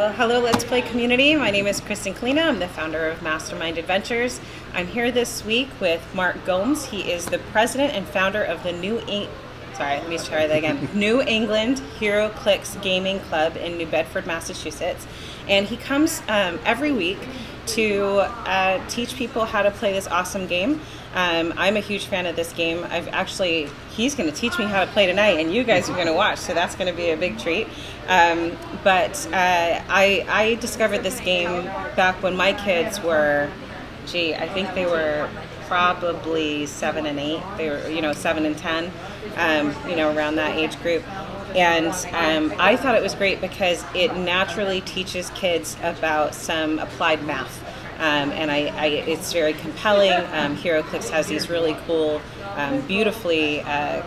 Well, hello, Let's Play community. My name is Krysten. I'm the founder of Mastermind Adventures. I'm here this week with Mark Gomes. He is the president and founder of the New England HeroClix Gaming Club in New Bedford, Massachusetts. And he comes every week to teach people how to play this awesome game. I'm a huge fan of this game. He's going to teach me how to play tonight, and you guys are going to watch, so that's going to be a big treat. But I discovered this game back when my kids were, I think they were probably 7 and 8. They were, 7 and 10, around that age group. And I thought it was great because it naturally teaches kids about some applied math. It's very compelling. HeroClix has these really cool, beautifully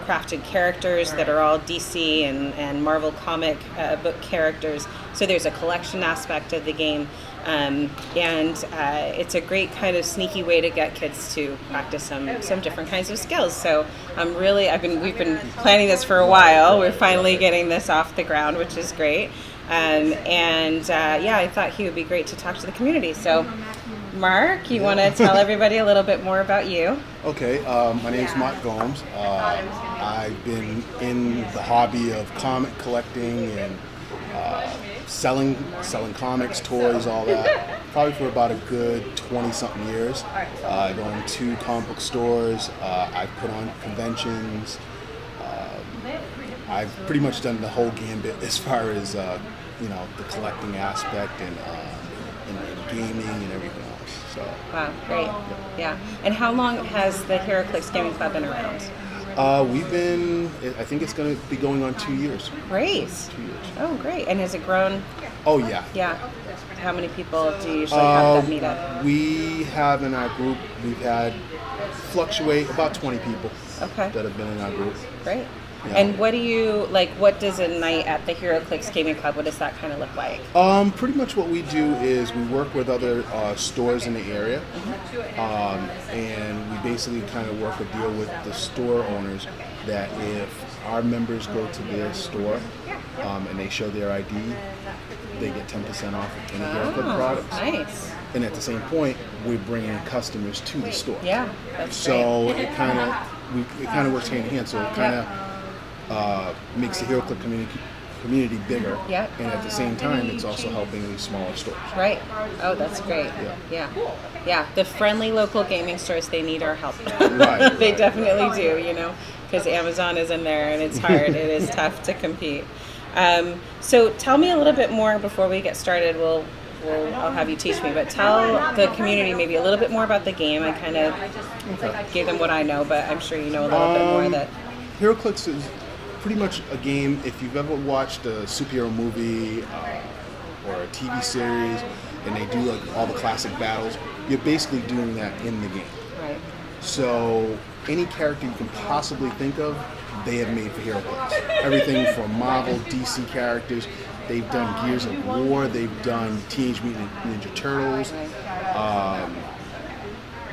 crafted characters that are all DC and Marvel comic book characters. So there's a collection aspect of the game. It's a great kind of sneaky way to get kids to practice some different kinds of skills. So we've been planning this for a while. We're finally getting this off the ground, which is great. I thought he would be great to talk to the community. So, Mark, you want to tell everybody a little bit more about you? Okay, my name is Mark Gomes. I've been in the hobby of comic collecting and selling comics, toys, all that, probably for about a good 20-something years. Going to comic book stores, I've put on conventions. I've pretty much done the whole gambit as far as the collecting aspect and gaming and everything else. So. Wow, great. Yeah. And how long has the HeroClix Gaming Club been around? I think it's going to be going on 2 years. Great. 2 years. Oh, great. And has it grown? Oh, yeah. Yeah. How many people do you usually have that meet up? We have in our group, we've had fluctuate about 20 people that have been in our group. Great. Yeah. And what does a night at the HeroClix Gaming Club, what does that kind of look like? Pretty much what we do is we work with other stores in the area, and we basically kind of work a deal with the store owners that if our members go to their store and they show their ID, they get 10% off of any HeroClix products. Nice. And at the same point, we're bringing customers to the store. Yeah, that's so great. it kind of works hand in hand. So it kind of makes the HeroClix community bigger. Yep. And at the same time, it's also helping these smaller stores. Right. Oh, that's great. Yeah. The friendly local gaming stores, they need our help. Right. They definitely do, because Amazon is in there and it's hard. It is tough to compete. So tell me a little bit more before we get started. I'll have you teach me, but tell the community maybe a little bit more about the game. I kind of gave them what I know, but I'm sure you know a little bit more. That HeroClix is pretty much a game. If you've ever watched a superhero movie or a TV series, and they do all the classic battles, you're basically doing that in the game. Right. So any character you can possibly think of, they have made for HeroClix. Everything from Marvel, DC characters. They've done Gears of War. They've done Teenage Mutant Ninja Turtles.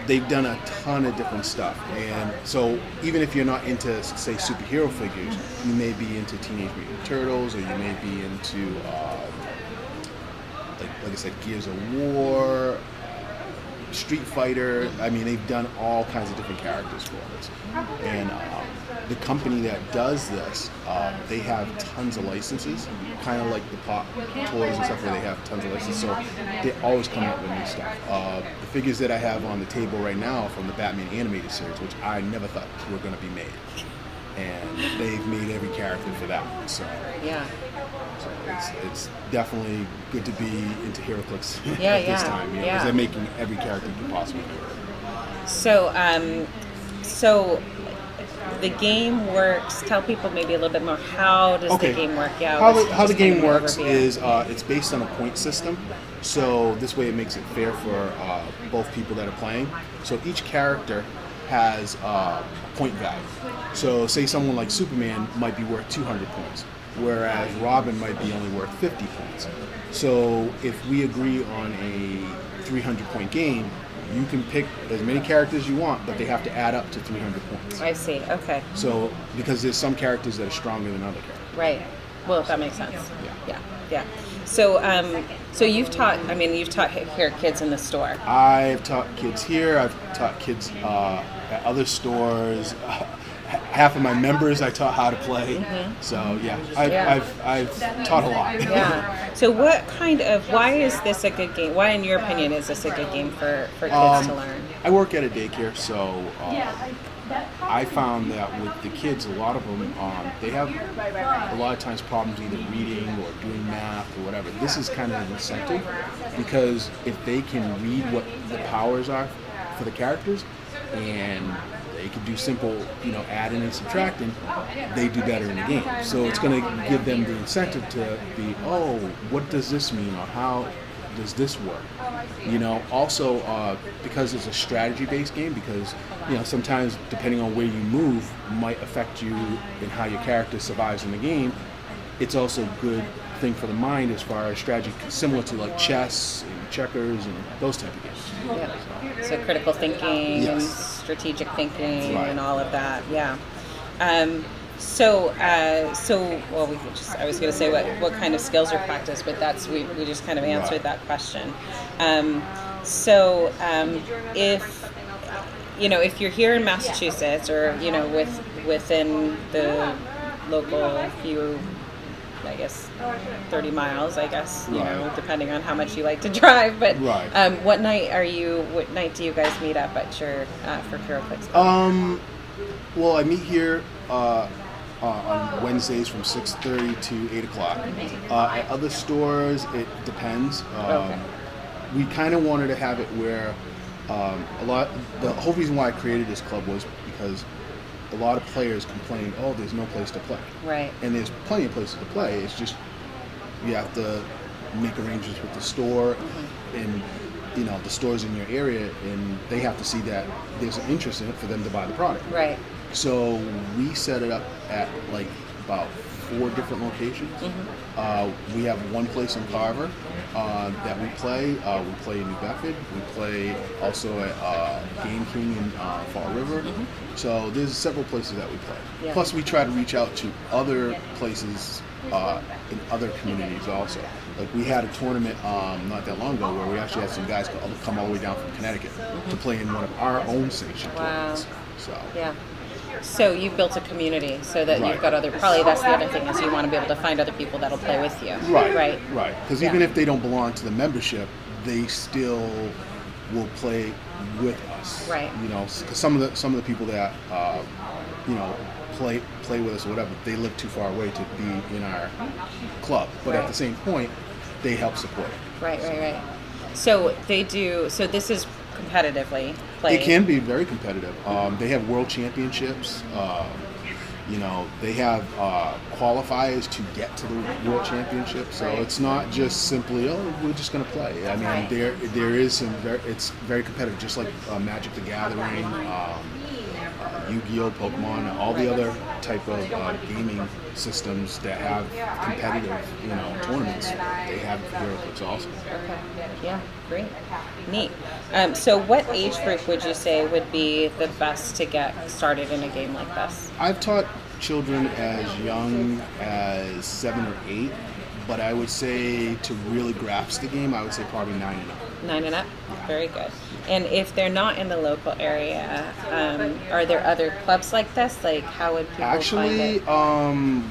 They've done a ton of different stuff. And so even if you're not into, say, superhero figures, you may be into Teenage Mutant Turtles, or you may be into, like I said, Gears of War, Street Fighter. I mean, they've done all kinds of different characters for us. And the company that does this, they have tons of licenses, kind of like the pop toys and stuff where they have tons of licenses. So they always come up with new stuff. The figures that I have on the table right now from the Batman animated series, which I never thought were going to be made. And they've made every character for that one. So it's definitely good to be into HeroClix at this time, because they're making every character you can possibly do. So the game works. Tell people maybe a little bit more. How does the game work? Yeah. How the game works is it's based on a point system. So this way it makes it fair for both people that are playing. So each character has a point value. So say someone like Superman might be worth 200 points, whereas Robin might be only worth 50 points. So if we agree on a 300-point game, you can pick as many characters you want, but they have to add up to 300 points. I see. Okay. So because there's some characters that are stronger than other characters. Right. Well, that makes sense. Yeah. So you've taught. I mean, you've taught here kids in the store. I've taught kids here. I've taught kids at other stores. Half of my members I taught how to play. So yeah, I've taught a lot. Yeah. So why is this a good game? Why, in your opinion, is this a good game for kids to learn? I work at a daycare, so I found that with the kids, a lot of them, they have a lot of times problems either reading or doing math or whatever. This is kind of an incentive, because if they can read what the powers are for the characters, and they can do simple, adding and subtracting, they do better in the game. So it's going to give them the incentive to be, what does this mean, or how does this work? Also because it's a strategy-based game, because sometimes depending on where you move might affect you in how your character survives in the game. It's also a good thing for the mind as far as strategy, similar to like chess and checkers and those type of games. Yeah. So critical thinking and strategic thinking and all of that. Yeah. Well, I was going to say what kind of skills are practiced, but we just kind of answered that question. If you're here in Massachusetts, or within the local few, I guess 30 miles, depending on how much you like to drive. But what night do you guys meet up at your for HeroClix? Well, I meet here on Wednesdays from 6:30 to 8 o'clock. At other stores, it depends. We kind of wanted to have it where the whole reason why I created this club was because a lot of players complain, there's no place to play. Right. And there's plenty of places to play. It's just you have to make arrangements with the store and the stores in your area, and they have to see that there's an interest in it for them to buy the product. Right. So we set it up at like about 4 different locations. We have one place in Carver that we play. We play in New Bedford. We play also at Game King in Fall River. So there's several places that we play. Yeah. Plus we try to reach out to other places in other communities also. Like we had a tournament not that long ago where we actually had some guys come all the way down from Connecticut to play in one of our own sanctioned tournaments. So yeah. So you've built a community so that you've got probably that's the other thing, is you want to be able to find other people that'll play with you. Right. Because even if they don't belong to the membership, they still will play with us. Right. Because some of the people that play with us or whatever, they live too far away to be in our club. But at the same point, they help support it. Right. So they do. So this is competitively played. It can be very competitive. They have world championships. They have qualifiers to get to the world championship. So it's not just simply, we're just going to play. I mean, there is it's very competitive, just like Magic the Gathering, Yu-Gi-Oh, Pokemon, all the other type of gaming systems that have competitive, tournaments. They have HeroClix also. Okay. Yeah. Great. Neat. So what age group would you say would be the best to get started in a game like this? I've taught children as young as 7 or 8, but I would say to really grasp the game, I would say probably 9 and up. 9 and up? Very good. And if they're not in the local area, are there other clubs like this? Like, how would people find it?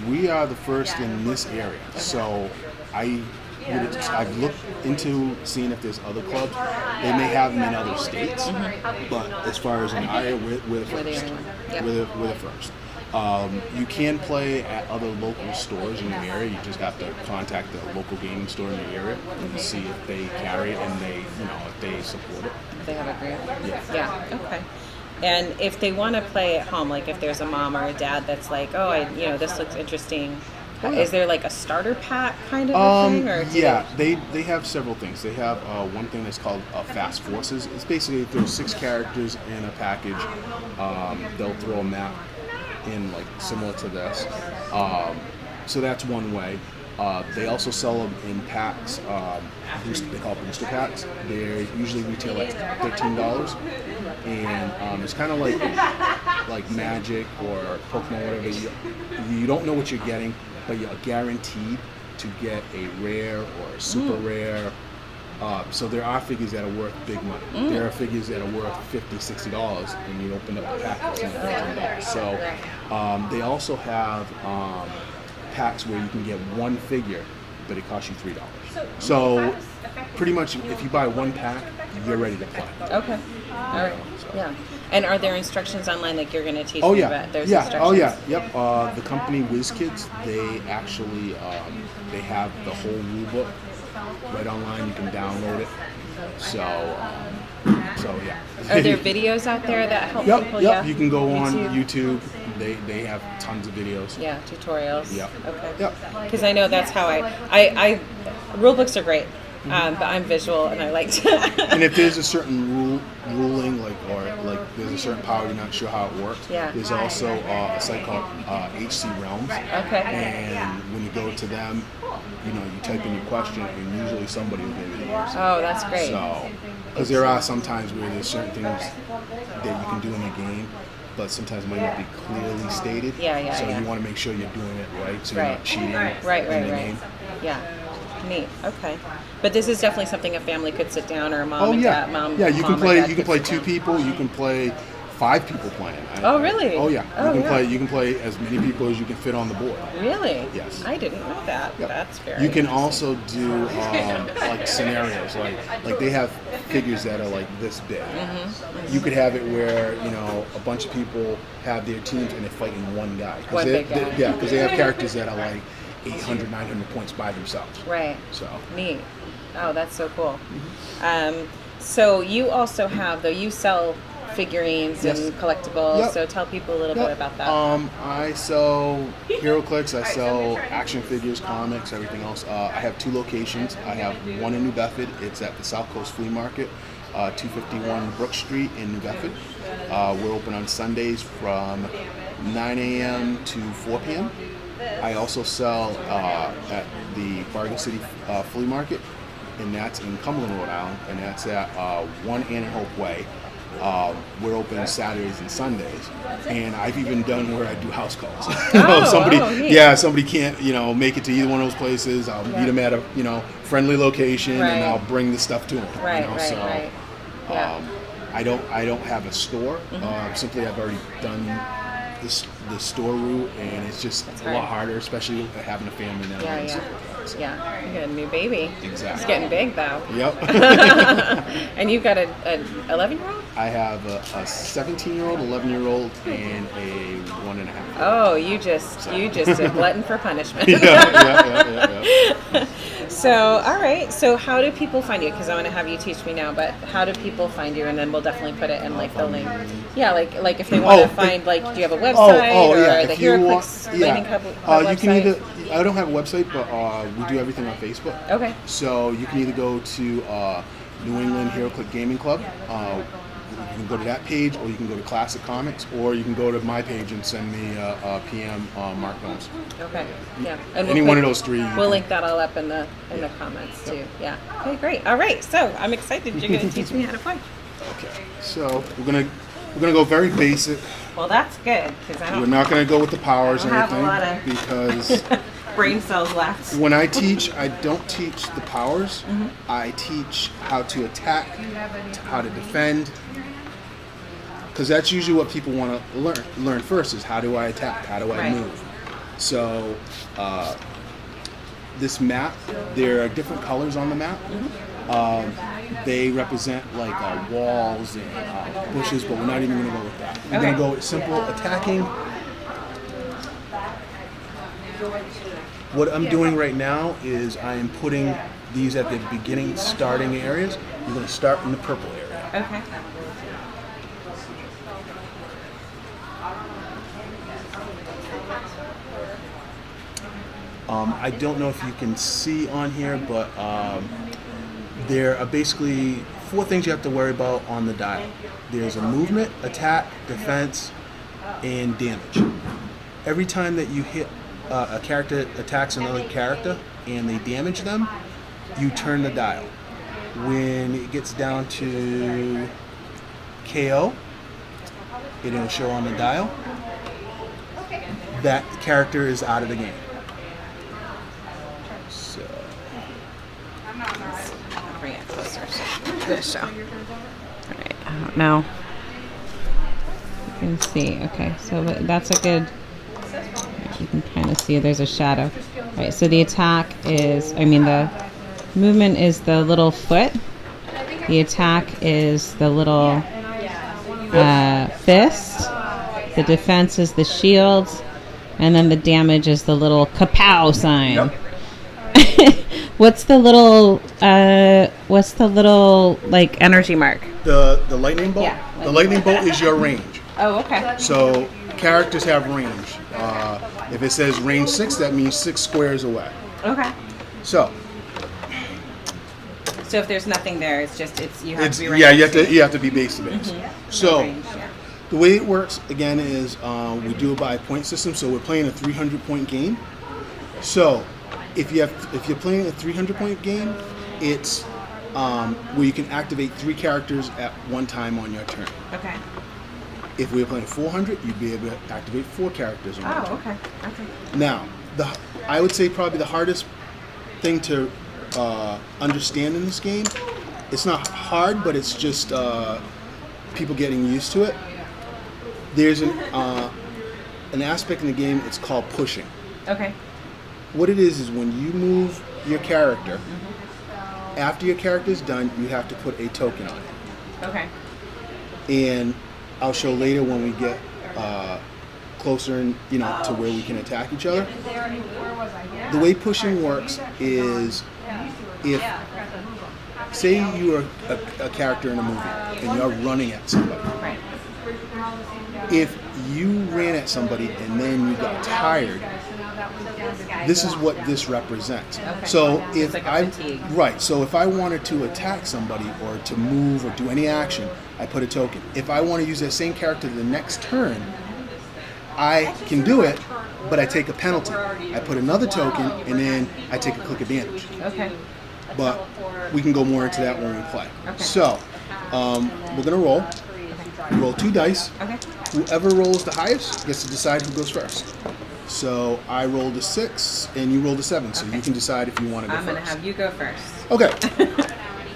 We are the first in this area. Okay. So I've looked into seeing if there's other clubs. They may have them in other states, but as far as an area, we're the first. We're the first. You can play at other local stores in your area. You just have to contact the local gaming store in your area and see if they carry it and if they support it. They have a group. Yeah. Okay. And if they want to play at home, like if there's a mom or a dad that's like, this looks interesting. Is there like a starter pack kind of a thing? Or they have several things. They have one thing that's called Fast Forces. It's basically if there's 6 characters in a package, they'll throw a map in like similar to this. So that's one way. They also sell them in packs. They call it booster packs. They usually retail at $13, and it's kind of like Magic or Pokemon, whatever. You don't know what you're getting, but you're guaranteed to get a rare or a super rare. So there are figures that are worth big money. There are figures that are worth $50, $60, and you open up a pack that's $100. So they also have packs where you can get one figure, but it costs you $3. So pretty much, if you buy one pack, you're ready to play. Okay. All right. Yeah. And are there instructions online, like you're going to teach Oh me yeah, about? There's yeah, instructions? oh yeah, yep. The company WizKids, they actually they have the whole rule book right online. You can download it. So yeah. Are there videos out there that help Yep, people? yep. Yeah. You can go on YouTube. They have tons of videos. Yeah, tutorials. Yep. Okay. Yep. Because I know that's how I rule books are great, but I'm visual and I like to. And if there's a certain ruling, like there's a certain power you're not sure how it works. Yeah. There's also a site called HC Realms. Okay. And when you go to them, you type in your question, and usually somebody will give you the answer. Oh, that's great. So, because there are some times where there's certain things that you can do in a game, but sometimes it might not be clearly stated. Yeah, so yeah. you want to make sure you're doing it right, so you're not cheating in the game. Yeah. Neat. Okay. But this is definitely something a family could sit down, or a mom and yeah. dad. Mom. Yeah, you mom can play. Dad You can could play sit two down. people. You can play 5 people playing. Oh, really? Oh yeah. Oh, you can yeah. play. You can play as many people as you can fit on the board. Really? Yes. I didn't know that. Yep. That's very. You can interesting. also do like scenarios, like they have figures that are like this big. You could have it where a bunch of people have their teams and they're fighting one guy. One big guy. Yeah, because they have characters that are like 800, 900 points by themselves. Right. So Neat. Oh, that's so cool. So you also have, though, you sell figurines Yes. and collectibles. Yep. So tell people a little bit about that. I sell HeroClix. I sell action figures, comics, everything else. I have 2 locations. I have one in New Bedford. It's at the South Coast Flea Market, 251 Brook Street in New Bedford. We're open on Sundays from 9 a.m. to 4 p.m. I also sell at the Bargain City Flea Market, and that's in Cumberland, Rhode Island, and that's at 1 Ann and Hope Way. We're open Saturdays and Sundays, and I've even done where I do house calls. Neat. Somebody can't make it to either one of those places. I'll meet them at a friendly location, Right. and I'll bring the stuff to them. Right. Yeah. I don't have a store. Simply, I've already done the store route, and it's just a lot harder, especially having a family now. Yeah. You got a new baby. Exactly. It's getting big, though. Yep. And you've got an 11-year-old? I have a 17-year-old, 11-year-old, and a 1.5. Oh, you just a glutton for punishment. Yeah. So, all right. So, how do people find you? Because I want to have you teach me now. But how do people find you? And then we'll definitely put it in like the link. Yeah, like if they want to find, like, do you have a website or the HeroClix Gaming Club website? You can either. I don't have a website, but we do everything on Facebook. Okay. So you can either go to New England HeroClix Gaming Club. You can go to that page, or you can go to Classic Comics, or you can go to my page and send me a PM, Mark Gomes. Okay. Yeah. And Any one of those 3. We'll link that all up in the comments too. Yeah. Okay. Great. All right. So I'm excited. You're going to teach me how to play. Okay. So we're gonna go very basic. Well, that's good because We're not gonna go with the powers or I don't anything have because brain cells left. when I teach, I don't teach the powers. I teach how to attack, how to defend. Because that's usually what people want to learn first is how do I attack, how do I move. So this map, there are different colors on the map. They represent like walls and bushes, but we're not even going to go with that. We're going to go with simple attacking. What I'm doing right now is I am putting these at the beginning starting areas. You're going to start in the purple area. Okay. I don't know if you can see on here, but there are basically 4 things you have to worry about on the dial. There's a movement, attack, defense, and damage. Every time that you hit a character attacks another character and they damage them, you turn the dial. When it gets down to KO, it'll show on the dial. That character is out of the game. show. All right, I don't know. You can see. Okay, so that's a good. You can kind of see there's a shadow. All right, so the attack is, the movement is the little foot. The attack is the little fist. The defense is the shield. And then the damage is the little kapow sign. Yep. What's the little like energy mark? The lightning bolt? Yeah, The lightning bolt is your range. Oh, okay. So characters have range. If it says range 6, that means 6 squares away. Okay. So if there's nothing there, you have to be range. yeah, you have to be base to base. Mm-hmm. So Range, yeah. the way it works again is we do it by point system. So we're playing a 300-point game. So if you're playing a 300-point game, it's where you can activate 3 characters at one time on your turn. Okay. If we were playing 400, you'd be able to activate 4 characters on your turn. Okay. Okay. Now, I would say probably the hardest thing to understand in this game, it's not hard, but it's just people getting used to it. There's an aspect in the game, it's called pushing. Okay. What it is when you move your character, after your character is done, you have to put a token on it. Okay. And I'll show later when we get closer to where we can attack each other. The way pushing works is if, say you are a character in a movie and you're running at somebody. Right. If you ran at somebody and then you got tired, this is what this represents. Okay. So It's like a fatigue. so if I wanted to attack somebody or to move or do any action, I put a token. If I want to use that same character the next turn, I can do it, but I take a penalty. I put another token and then I take a click advantage. Okay. But we can go more into that when we play. Okay. So we're gonna roll. We roll 2 dice. Okay. Whoever rolls the highest gets to decide who goes first. So I rolled a 6 and you rolled a 7, so you can decide if you want to go I'm first. gonna have you go first. Okay.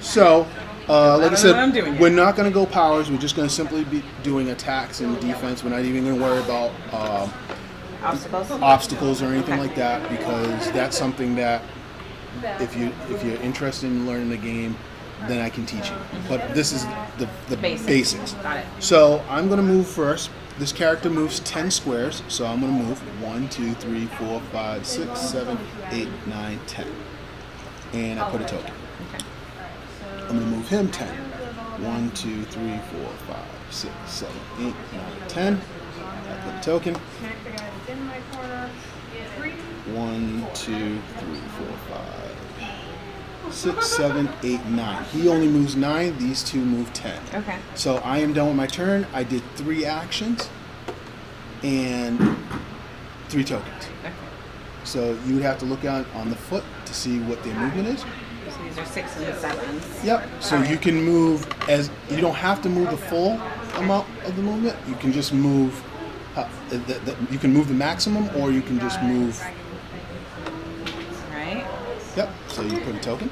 So, like I know what said, I'm doing here. we're not going to go powers. We're just going to simply be doing attacks and defense. We're not even going to worry about obstacles or anything like that, because that's something that if you're interested in learning the game, then I can teach you. But this is the basics. Got it. So I'm going to move first. This character moves 10 squares, so I'm going to move 1, 2, 3, 4, 5, 6, 7, 8, 9, 10. And I put a token. Okay. I'm going to move him 10. 1, 2, 3, 4, 5, 6, 7, 8, 9, 10. I put a token. 1, 2, 3, 4, 5, 6, 7, 8, 9. He only moves 9. These two move 10. Okay. So I am done with my turn. I did 3 actions and 3 tokens. Okay. So you would have to look out on the foot to see what their movement is. So these are 6s and 7s. Yep. So you can move you don't have to move the full amount of the movement. You can just move. You can move the maximum, or you can just move. Right. Yep. So you put a token.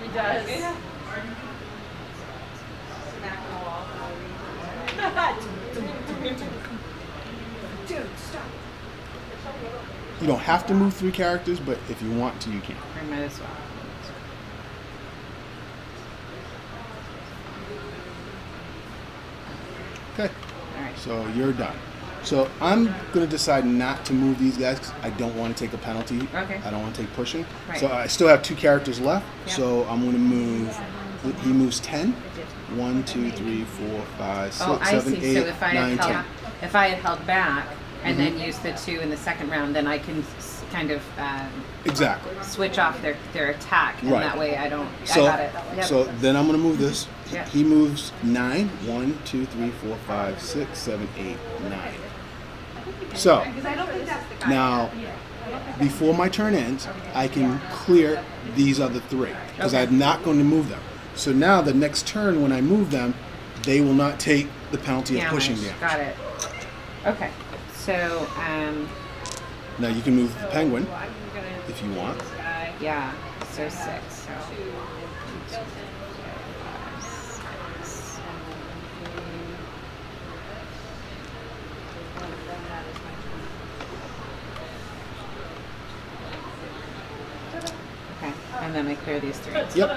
He does. Dude, stop. You don't have to move 3 characters, but if you want to, you can. I might as well. Okay. All right. So you're done. So I'm going to decide not to move these guys because I don't want to take a penalty. Okay. I don't want to take pushing. Right. So I still have 2 characters left. Yeah. So I'm going to move. He moves 10. 1, 2, 3, 4, 5, 6, Oh, I 7, see. 8, So if I 9, had 10. held, if I had held back and then used the 2 in the second round, then I can kind of Exactly. switch off their attack, and Right. that way I don't. So, I got it. Yep. so then I'm going to move this. Yeah. He moves 9. 1, 2, 3, 4, 5, 6, 7, 8, 9. So now, before my turn ends, I can clear these other 3 because Okay. I'm not going to move them. So now the next turn when I move them, they will not take the penalty of pushing damage. Got it. Okay. So Now you can move the penguin if you want. yeah. So 6. Okay, and then I clear these 3. Yep.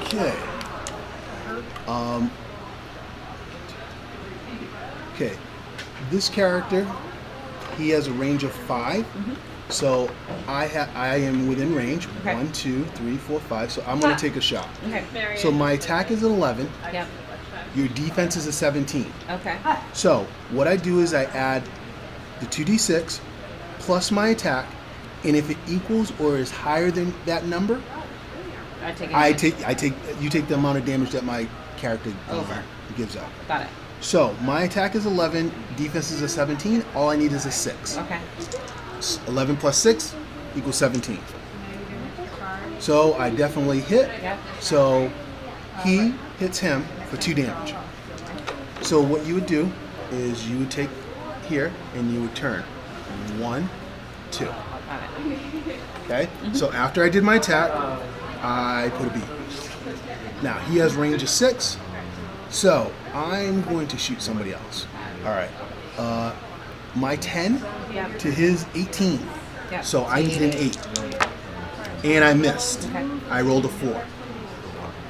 Okay. Okay. This character, he has a range of 5. So I am within range. Okay. 1, 2, 3, 4, 5. So I'm going to take a shot. Okay. So my attack is 11. Yep. Your defense is a 17. Okay. So what I do is I add the 2d6 plus my attack, and if it equals or is higher than that number, you take the amount of damage that my character gives out. Got it. So my attack is 11, defense is a 17. All I need is a 6. Okay. 11 plus 6 equals 17. So I definitely hit. Yep. So he hits him for 2 damage. So what you would do is you would take here and you would turn 1, 2. Got it. Okay? So after I did my attack, I put a beat. Now he has range of 6. So I'm going to shoot somebody else. All right. My 10 Yep. to his 18. Yep. So I need an 8. And I missed. Okay. I rolled a 4.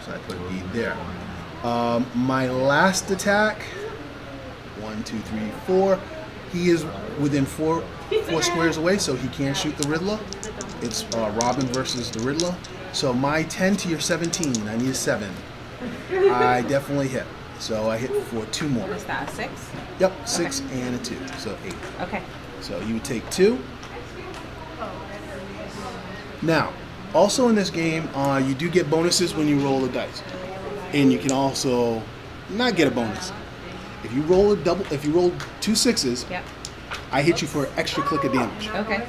So I put a bead there. My last attack, 1, 2, 3, 4. He is within 4 squares away, so he can shoot the Riddler. It's Robin versus the Riddler. So my 10 to your 17, I need a 7. I definitely hit. So I hit for 2 more. What is that, 6? Yep, 6 and a 2, so 8. Okay. So you would take 2. Now, also in this game, you do get bonuses when you roll the dice, and you can also not get a bonus. If you roll if you roll 2 6s, Yep. I hit you for an extra click of damage. Okay.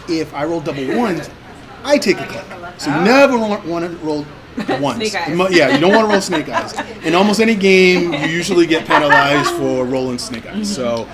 If I roll double 1s, I take a click. So you never want to roll ones. Snake eyes. Yeah, you don't want to roll snake eyes. In almost any game, you usually get penalized for rolling snake eyes. So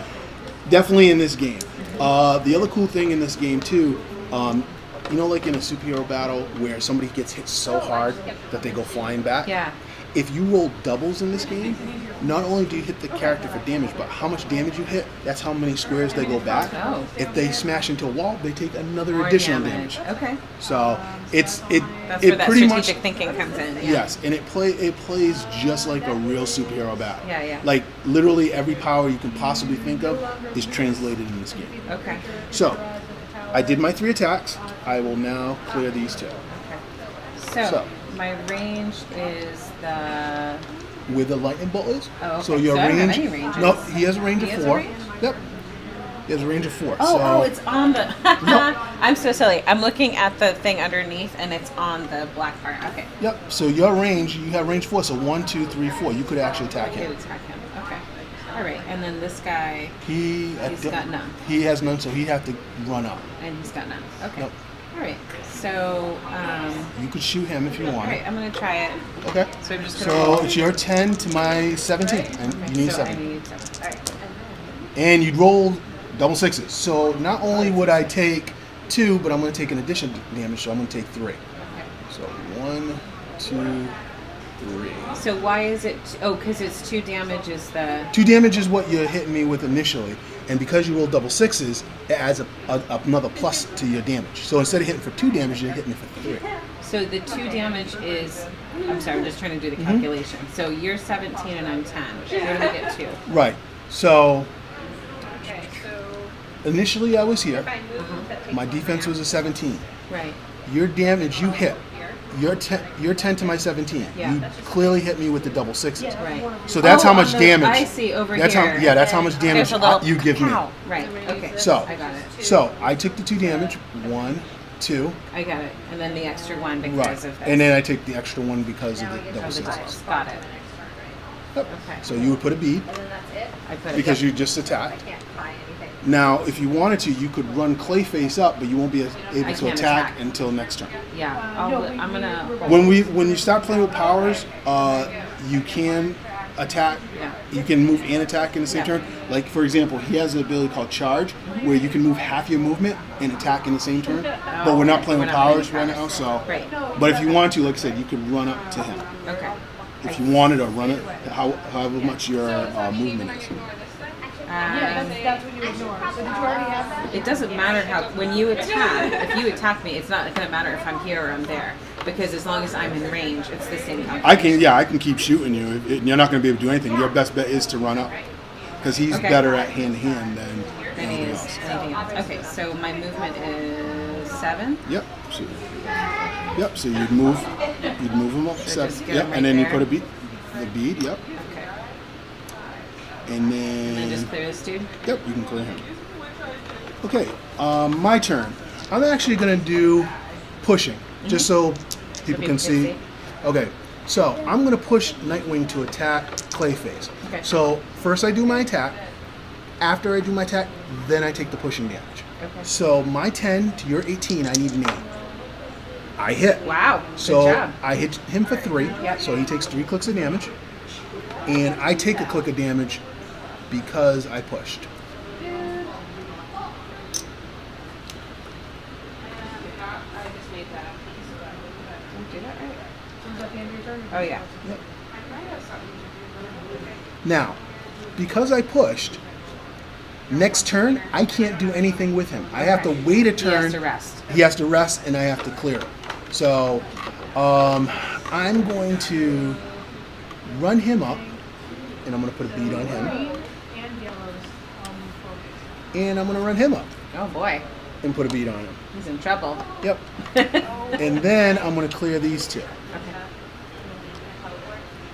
definitely in this game. The other cool thing in this game too, you know, like in a superhero battle where somebody gets hit so hard that they go flying back. Yeah. If you roll doubles in this game, not only do you hit the character for damage, but how much damage you hit, that's how many squares they go back. Oh. If they smash into a wall, they take another More additional damage. Okay. So That's it where that pretty strategic much thinking comes in. Yeah. yes, and it plays just like a real superhero battle. Yeah, yeah. Like literally every power you can possibly think of is translated in this game. Okay. So I did my 3 attacks. I will now clear these 2. Okay. So my range is the. With the lightning bolt is. Oh, okay. So your So I don't have range. any ranges. No, he has a range He of has a 4. range? Yep. He has a range of 4. Oh, so, it's on the. No. I'm so silly. I'm looking at the thing underneath, and it's on the black part. Okay. Yep. So your range, you have range 4. So 1, 2, 3, 4. You could actually attack Okay, him. attack him. Okay. All right, and then this guy, He's got none. He has none, so he'd have to run up. and he's got none. Okay. Yep. All right. So. You could shoot him if you All want. right. I'm gonna try it. Okay. So I'm just gonna. So it's your 10 to my 17, and Okay, you need so 7. I need 7. All right. And you'd roll double 6s. So not only would I take 2, but I'm going to take an additional damage, so I'm going to take 3. Okay. So 1, 2, 3. So why is it? Oh, because it's 2 damage is the. 2 damage is what you're hitting me with initially, and because you roll double 6s, it adds another plus to your damage. So instead of hitting for 2 damage, you're hitting it for 3. So the 2 damage is. I'm sorry, I'm just trying to do the calculation. So you're 17 and I'm 10. Where do we get 2? Right. So initially I was here. My defense was a 17. Right. Your damage you hit. You're 10 to my 17. Yeah. You clearly hit me with the double 6s. Right. So that's Oh, how much on the- damage. I see over that's here. How, yeah, that's how much damage There's a little you give me. pow. Right. Okay. So, I got it. So I took the 2 damage. 1, 2. I got it. And then the extra 1 because Right. of this. And then I take the extra 1 because of the double of the 6s. dice. Got it. Yep. Okay. So you would put a bead I put it. because you just attacked. Now, if you wanted to, you could run Clayface up, but you won't be able I to can't attack attack. until next turn. Yeah. I'm gonna. When you start playing with powers, you can attack. Yeah. You can move and attack in the same Yeah. turn. Like for example, he has an ability called Charge, where you can move half your movement and attack in the same turn. But we're not playing We're with not playing powers with right now, powers. so. Right. But if you want to, like I said, you could run up to him. Okay. If you wanted to run it, however much your movement is. That's what you ignore. So did you already have that? It doesn't matter how, when you attack, if you attack me, it's not going to matter if I'm here or I'm there. Because as long as I'm in range, it's the same calculation. I can keep shooting you. You're not going to be able to do anything. Your best bet is to run up. Because he's Okay. better at hand-to-hand than Then anything is else. anything else. Okay, so my movement is 7. Yep. So you'd move him up. So just get Yep. him right And then you there. put the bead. Yep. Okay. And And then then. just clear this dude. Yep. You can clear him. Okay. My turn. I'm actually gonna do pushing, just so people can see. Okay. So I'm gonna push Nightwing to attack Clayface. Okay. So first I do my attack. After I do my attack, then I take the pushing damage. Okay. So my 10 to your 18, I need an 8. I hit. Wow. So Good job. I hit him for 3. Yep. So he takes 3 clicks of damage. And I take a click of damage because I pushed. Do that right? Is that the end of your turn? Oh yeah. Now, because I pushed, next turn I can't do anything with him. I have to wait a He turn. has to rest. He has to rest, and I have to clear it. So I'm going to run him up, and I'm going to put a bead on him, And yellows. and I'm going to run him up Oh boy. and put a bead on him. He's in trouble. Yep. And then I'm going to clear these 2. Okay.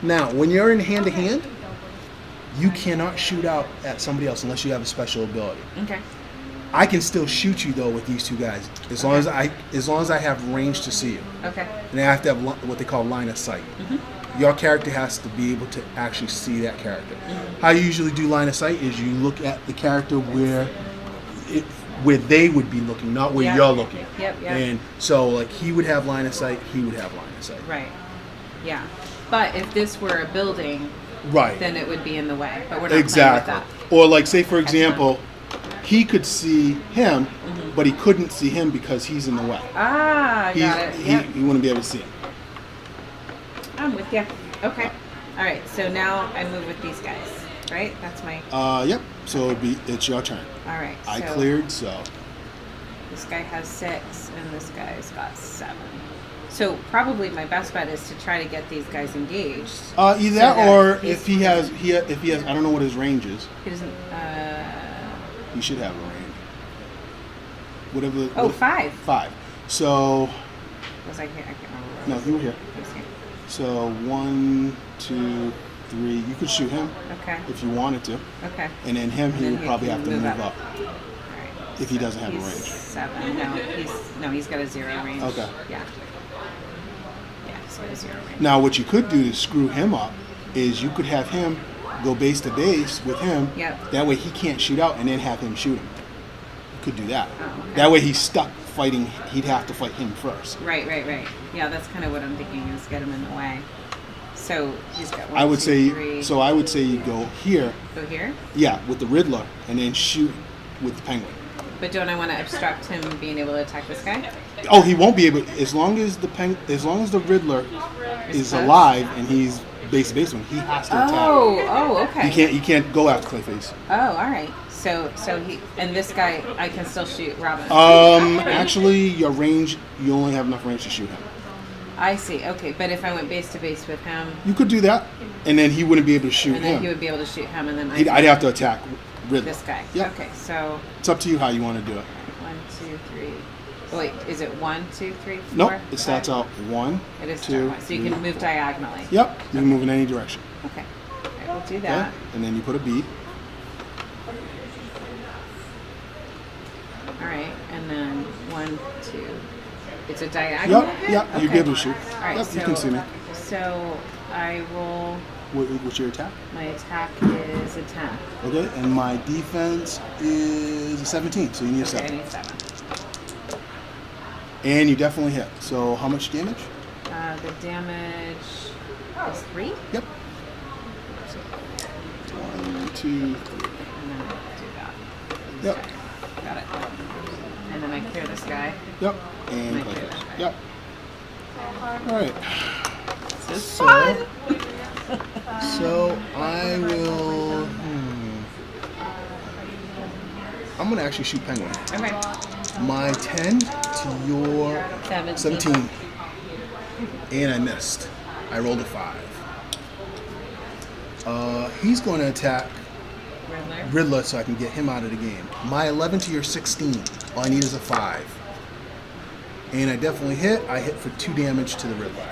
Now, when you're in hand-to-hand, you cannot shoot out at somebody else unless you have a special ability. Okay. I can still shoot you though with these 2 guys as long as I have range to see you, Okay. and I have to have what they call line of sight. Your character has to be able to actually see that character. How you usually do line of sight is you look at the character where they would be looking, not where Yep. you're looking. Yep. And so, like, he would have line of sight, he would have line of sight. Right. Yeah. But if this were a building, Right. then it would be in the way. But we're not Exactly. playing with Or like, say for example, he could see him, but he couldn't see him because he's in the way. that. Ah, got it. Yep. He wouldn't be able to see him. I'm with you. Okay. All right. So now I move with these guys, right? That's my. Yep. So it's your turn. All right. I so cleared, so This guy has 6, and this guy's got 7. So probably my best bet is to try to get these guys engaged. either so that, that or he's- if he has, I don't know what his range is. He doesn't. He should have a range. Whatever. Oh, 5. 5. So Was I here? I can't remember. no, you were here. I was here. So 1, 2, 3. You could shoot him Okay. if you wanted to, Okay. and then him, he Then would he probably can have to move move up. up Alright. if he doesn't have a He's range. 7. No, he's got a 0 range. Okay. Yeah. Yeah, he's got a 0 range. Now, what you could do to screw him up is you could have him go base to base with him. Yep. That way he can't shoot out, and then have him shoot him. You could do that. Oh, okay. That way he's stuck fighting. He'd have to fight him first. Right. Yeah, that's kind of what I'm thinking is get him in the way. So he's got 1, I would 2, say. 3. So I would say you go here. Go here. Yeah, with the Riddler, and then shoot with the Penguin. But don't I want to obstruct him being able to attack this guy? Oh, he won't be able. As long as the Riddler is close? alive and he's base to base with him, he has to attack. Oh, okay. You can't go after Clayface. Oh, all right. So he and this guy, I can still shoot Robin. Actually, your range, you only have enough range to shoot him. I see. Okay, but if I went base to base with him, You could do that, and then he wouldn't be able to shoot and then him. he would be able to shoot him, and then I'd have to attack Riddler. this guy. Yep. Okay, so It's up to you how you want to do it. 1, 2, 3. Oh, wait, is it 1, 2, 3, 4? Nope, it starts out 1, It is 2, 1. So you can move diagonally. Yep, you can move in any direction. Okay. All right, we'll do Okay, that. and then you put a bead. All right, and then 1, 2. It's a diagonal. Yep, Okay. you'd be able to shoot. All right, Yep, so you can see me. So I will. What's your attack? My attack is a 10. Okay, and my defense is a 17, so you need a Okay, I 7. need 7. And you definitely hit. So how much damage? The damage is 3. Yep. So 1, 2, 3. And then I do that. Yep. Got it. And then I clear this guy. Yep. And And I play clear first. that guy. Yep. All right. This is fun. So I will. I'm gonna actually shoot penguin. Okay. My 10 to your 17. And I missed. I rolled a 5. He's going to attack Riddler so I can get him out of the game. My 11 to your 16. All I need is a 5. And I definitely hit. I hit for 2 damage to the Riddler.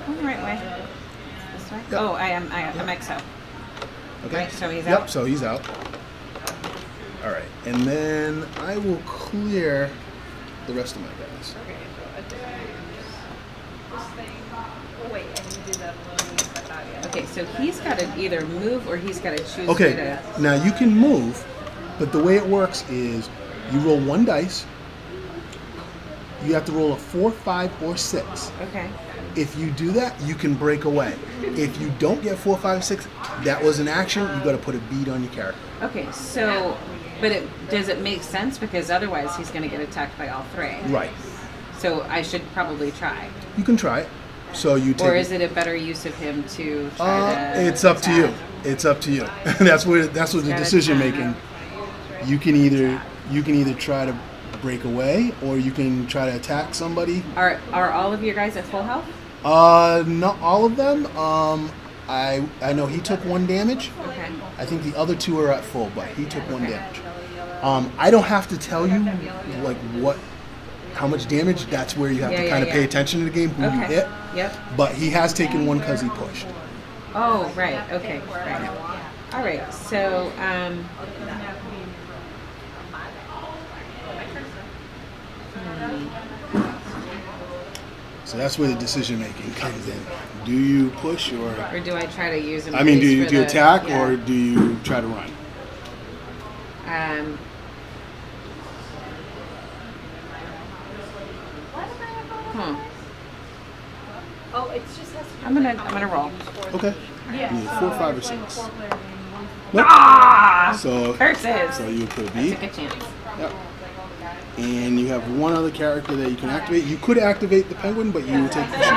Going the right way. This way? Yep. Oh, I'm XO. Okay. Right, so he's Yep, out? so he's out. All right. And then I will clear the rest of my guys. Okay, so he's got to either move or he's got to choose. Okay, now you can move, but the way it works is you roll 1 dice. You have to roll a 4, 5, or 6. Okay. If you do that, you can break away. If you don't get 4, 5, 6, that was an action. You got to put a bead on your character. Okay, so, but does it make sense because otherwise he's going to get attacked by all 3? Right. So I should probably try. You can try it. So you take. Or is it a better use of him to try to? It's up to you. attack? It's up to you. That's what the Gotta decision try. making. You can either try to break away or you can try to attack somebody. Are all of your guys at full health? Not all of them. I know he took 1 damage. Okay. I think the other 2 are at full, but he took 1 damage. I don't have to tell you like how much damage. That's where you have to kind of pay attention to the game, who you Okay. hit. Yep. But he has taken 1 because he pushed. Oh, right. Okay. Right. All right. So, So that's where the decision making comes in. Do you push or do I try to use him? I mean, do at you least do you for the- attack yeah. or do you try to run? Oh, it's just has to do I'm gonna roll. Okay. Yeah. You need 4, 5, or 6. Nope. Ah! So Curses! So you put a I bead. took a chance. Yep. And you have 1 other character that you can activate. You could activate the penguin, but you would take the shoot.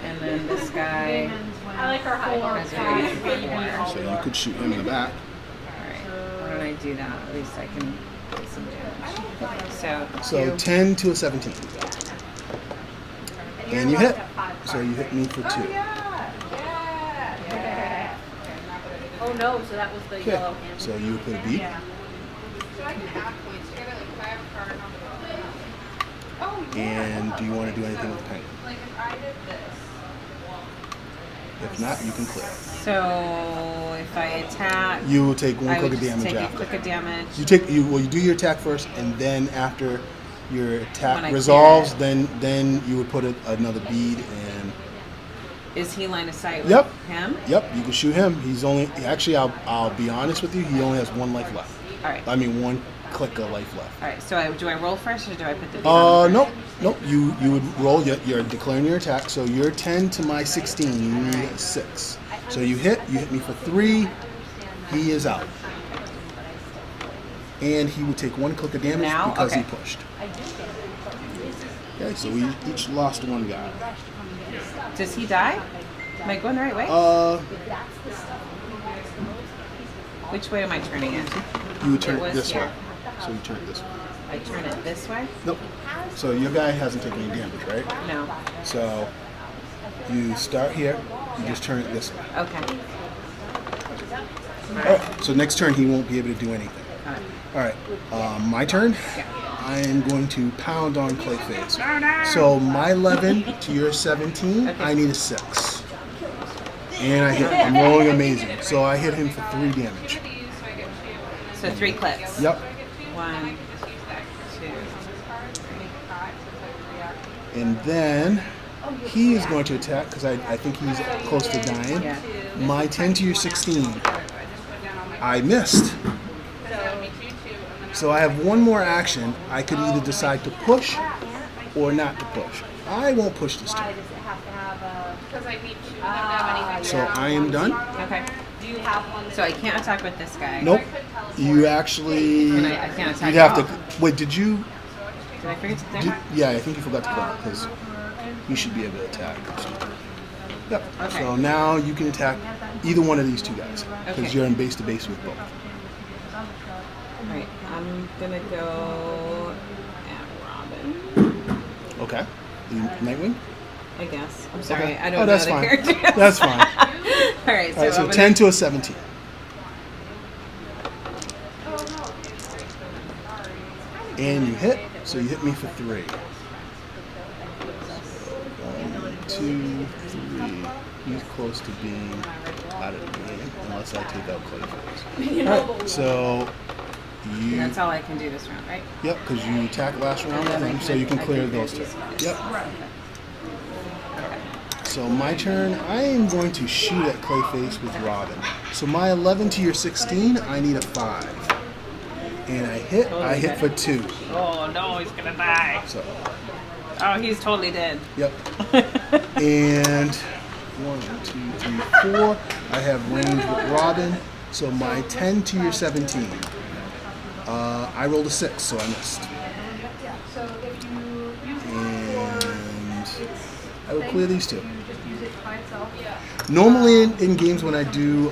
And then this guy. I like our high has a range of 4. So you could shoot him in the back. Alright. Why don't I do that? At least I can get some damage. So 10 to a 17. And you hit. So you hit me for 2. Oh no, so that was the Okay. yellow hand. So you put a bead. And do you want to do anything with the penguin? If not, you can clear. So if I attack, You will take 1 I would click of just damage take a after. click of damage. You do your attack first, and then after your When attack I resolves, clear then you would put another bead and. Is he line of sight with Yep. him? Yep, you can shoot him. He's only actually. I'll be honest with you. He only has 1 life left. All right. I mean 1 click of life left. All right. So do I roll first or do I put the bead on Nope. You would roll. You're declaring your attack. So you're 10 to my 16. You need a 6. So you hit. You hit me for 3. He is out. And he would take 1 click of damage Now? because Okay. he pushed. Okay, so we each lost 1 guy. Does he die? Am I going the right way? Which way am I turning it? You would turn It it was this here. way. So you turn it this way. I turn it this way? Nope. So your guy hasn't taken any damage, right? No. So you start here. You just turn it this way. Okay. All right. So next turn he won't be able to do anything. Got it. All right. My turn. Yeah. I am going to pound on Clayface. So my 11 to your 17. Okay. I need a 6. And I hit. I'm rolling amazing. So I hit him for 3 damage. So 3 clicks. Yep. 1, 2. And then he is going to attack because I think he's close to dying. Yeah. My 10 to your 16. I missed. So I have 1 more action. I could either decide to push or not to push. I won't push this turn. So I am done. Okay. So I can't attack with this guy. Nope. You actually. I can't attack. You'd have at all. to. Wait, did you? Did I forget to attack? Yeah, I think you forgot to click because you should be able to attack. Yep. Okay. So now you can attack either one of these two guys because Okay. you're in base to base with both. Alright, I'm gonna go at Robin. Okay. Nightwing. I guess. I'm sorry. Okay. I don't Oh, know that's the fine. characters. That's fine. Alright, All right, so I'm 10 to a 17. And you hit, so you hit me for 3. 1, 2, 3. He's close to being out of the game, unless I take out Clayface. Alright, so you. That's all I can do this round, right? Yep, because you attacked last round with him, so you can clear those two. Yep. So my turn, I am going to shoot at Clayface with Robin. So my 11 to your 16, I need a 5. And I hit for 2. Oh no, he's gonna die. So, Oh, he's totally dead. yep. And 1, 2, 3, 4. I have range with Robin. So my 10 to your 17. I rolled a 6, so I missed. And I will clear these two. Normally in games when I do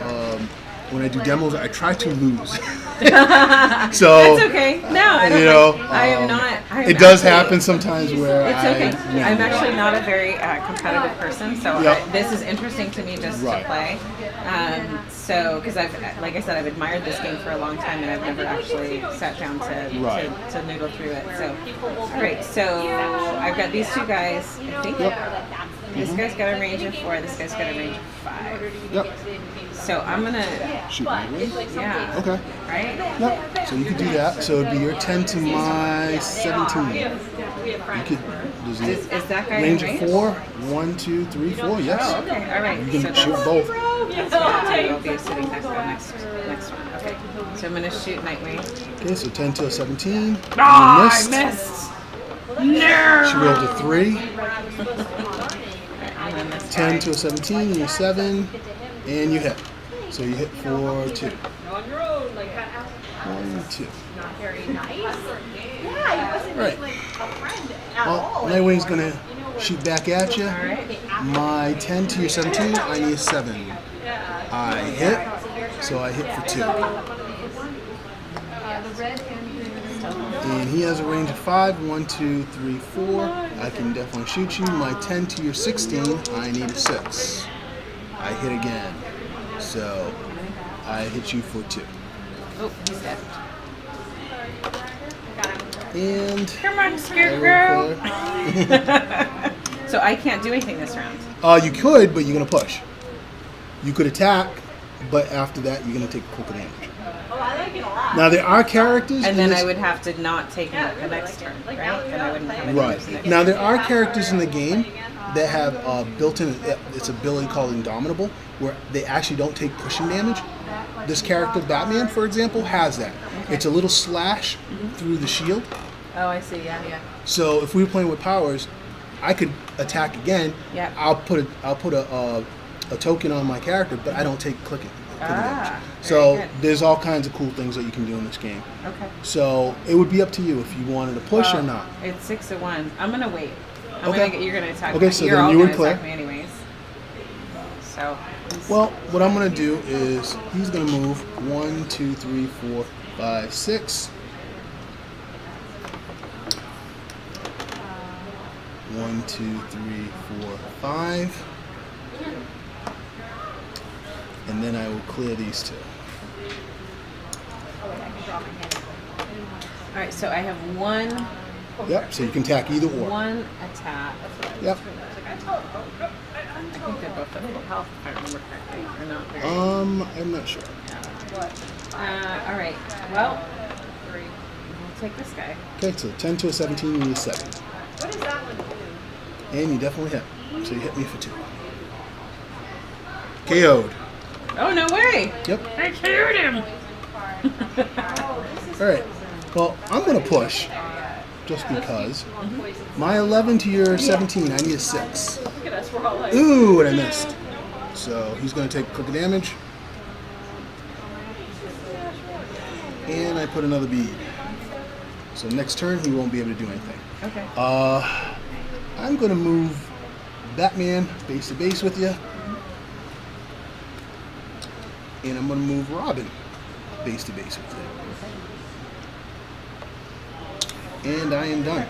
demos, I try to lose. So That's okay. No, I don't. you know, I am not. I am it does actually- happen sometimes where It's okay. win. I'm actually not a very competitive person, so Yep. this is interesting to me just Right. to play. So, because like I said, I've admired this game for a long time, and I've never actually sat down Right. to noodle through it. So, all right. So I've got these two guys. I think this guy's got a range of 4. This guy's got a range of 5. Yep. So I'm gonna, Shoot my wing. yeah. Okay. Right. Yep. So you could do that. So it'd be your 10 to my 17. You could. There's a Is that guy range in of range? 4. 1, 2, 3, 4. Yes. Oh, okay. All right. You can shoot both. That's what I'll do. I'll be sitting next one. Okay. So I'm gonna shoot Nightwing. Okay. So 10 to a 17. You I missed. missed. No. She rolled a 3. And then this 10 guy. to a 17. You're 7, and you hit. So you hit for 2. 1, 2. Right. Well, Nightwing's gonna shoot back at you. All right. My 10 to your 17, I need a 7. I hit, so I hit for 2. And he has a range of 5. 1, 2, 3, 4. I can definitely shoot you. My 10 to your 16, I need a 6. I hit again. So I hit you for 2. Oh, he's dead. And Come on, I Scarecrow. roll clear. So I can't do anything this round. You could, but you're gonna push. You could attack, but after that, you're gonna take a quick damage. Now there are characters, And in then this, I would have to not take him the next turn, right? Then I wouldn't have any right. use next Now there are characters in the game that have built-in. It's ability called Indomitable, where they actually don't take pushing damage. This character, Batman, for example, has that. It's a little slash through the shield. Oh, I see. Yeah. So if we were playing with powers, I could attack again. Yep. I'll put a token on my character, but I don't take clicking damage. Very So good. there's all kinds of cool things that you can do in this game. Okay. So it would be up to you if you wanted to push or not. It's 6 to 1. I'm gonna wait. Okay. You're gonna attack Okay, me. so You're then all you would gonna attack clear. me anyways. So. Well, what I'm going to do is he's going to move 1, 2, 3, 4, 5, 6. 1, 2, 3, 4, 5. And then I will clear these two. All right. So I have one Yep, so you can attack either or. attack. Yep. I think they're both at full health, if I remember correctly. Or not very. I'm not sure. All right. Well, we'll take this guy. Okay, so 10 to a 17, you need a 7. What does that one do? And you definitely hit. So you hit me for 2. KO'd. Oh no way! Yep. I killed him. Alright. Well, I'm going to push. just because. My 11 to your 17. I need a 6. Ooh, and I missed. So he's going to take a click of damage. And I put another bead. So next turn, he won't be able to do anything. Okay. I'm going to move Batman base to base with you. And I'm going to move Robin base to base with you. And I am done.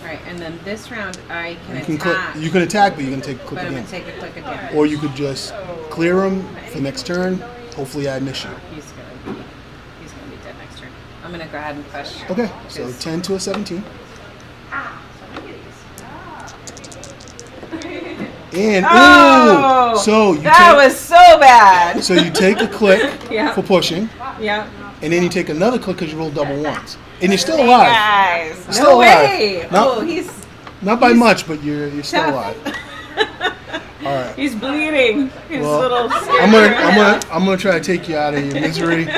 Right, and then this round I can You attack. can attack, but you're going to take a click But I'm again. going to take a click of damage. Or you could just clear him for next turn. Hopefully I miss you. He's gonna be dead next turn. I'm gonna go ahead and push. Okay, so 10 to a 17. And Oh! ooh! So you That was so bad. So you take a click Yeah. for pushing, Yeah. and then you take another click because you roll double ones. And you're still alive. Guys, Still no alive. way. No. Oh, he's Not by much, but you're still tough. alive. All right. He's bleeding. His Well, little. I'm gonna try to take you out of your misery.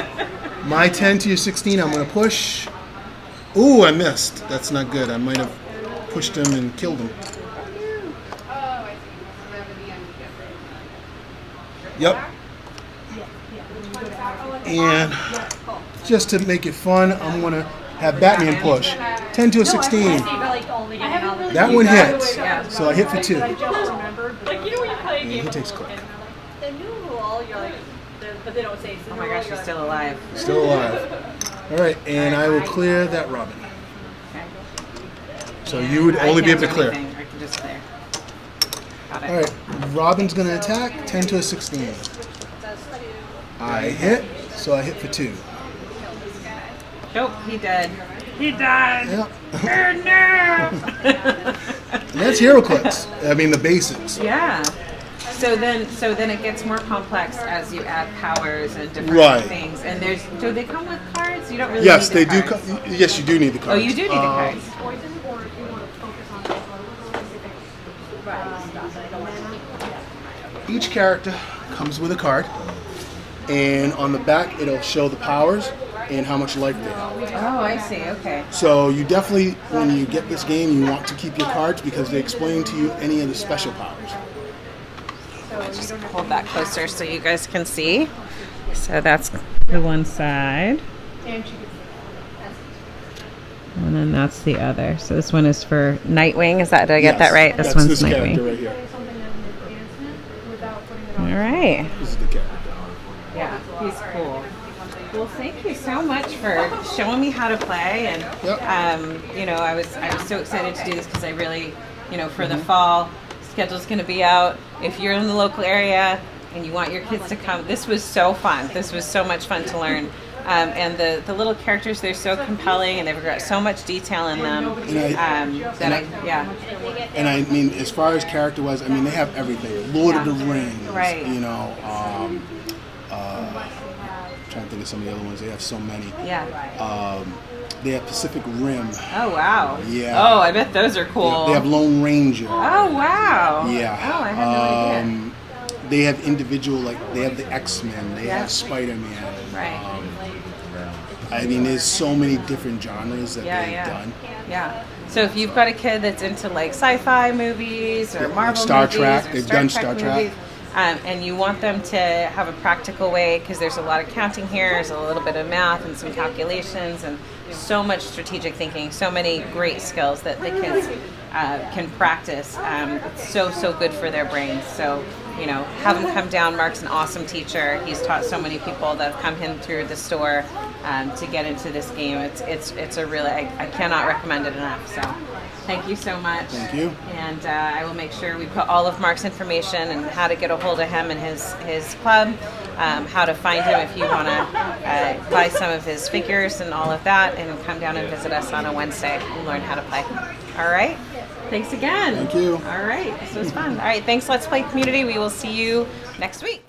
My 10 to your 16. I'm gonna push. Ooh, I missed. That's not good. I might have pushed him and killed him. Yep. And just to make it fun, I'm gonna have Batman push. 10 to a 16. That one hits. Yeah. So I hit for 2. I just remembered. Like, you know when you play a And game he takes a click. the new rule, you're like, but they don't say it's the Oh new my rule, gosh, you're he's still alive. Still alive. All right, and I will clear that Robin. Okay. So you would only be able to clear. I can just clear. Got it. All right, Robin's gonna attack. 10 to a 16. I hit, so I hit for 2. Nope, he dead. He died. Yep. No. And that's HeroClix. I mean the basics. Yeah. So then it gets more complex as you add powers and different Right. things. And do they come with cards? You don't really Yes, need they the do. cards. Yes, you do need the Oh, cards. you do need the cards. Poison, or if you want to focus on specific. Each character comes with a card, and on the back it'll show the powers and how much life they have. Oh, I see. Okay. So you definitely, when you get this game, you want to keep your cards because they explain to you any of the special powers. Just hold that closer so you guys can see. So that's the one side. And then that's the other. So this one is for Nightwing. Did I get that Yes, right? This that's one's this character Nightwing. right here. Something as an advancement without putting it on. All right. This is the character. Yeah, he's cool. Well, thank you so much for showing me how to play, and Yep. I was so excited to do this because I really, for the fall, schedule's going to be out. If you're in the local area and you want your kids to come, this was so fun. This was so much fun to learn. And the little characters, they're so compelling, and they've got so much detail in them. And I mean, as far as character-wise, I mean, they have everything. Lord of the Rings. Right. Trying to think of some of the other ones. They have so many. Yeah. They have Pacific Rim. Oh, wow. Yeah. Oh, I bet those are cool. They have Lone Ranger. Oh, wow. Yeah. Oh, I had no idea. They have individual, they have the X-Men. They Yeah. have Spider-Man. Right. I mean, there's so many different genres that they've done. Yeah. So if you've got a kid that's into sci-fi movies or Like Marvel Star movies, Trek, or they've done Star Trek. movies, and you want them to have a practical way, because there's a lot of counting here, there's a little bit of math and some calculations and so much strategic thinking, so many great skills that the kids can practice. It's so good for their brains. So have them come down. Mark's an awesome teacher. He's taught so many people that have come in through the store to get into this game. It's a really, I cannot recommend it enough. So thank you so much. Thank you. And I will make sure we put all of Mark's information and how to get a hold of him and his club, how to find him if you want to buy some of his figures and all of that, and come down and visit us on a Wednesday and learn how to play. All right. Thanks again. Thank you. All right. This was fun. All right. Thanks, Let's Play community. We will see you next week.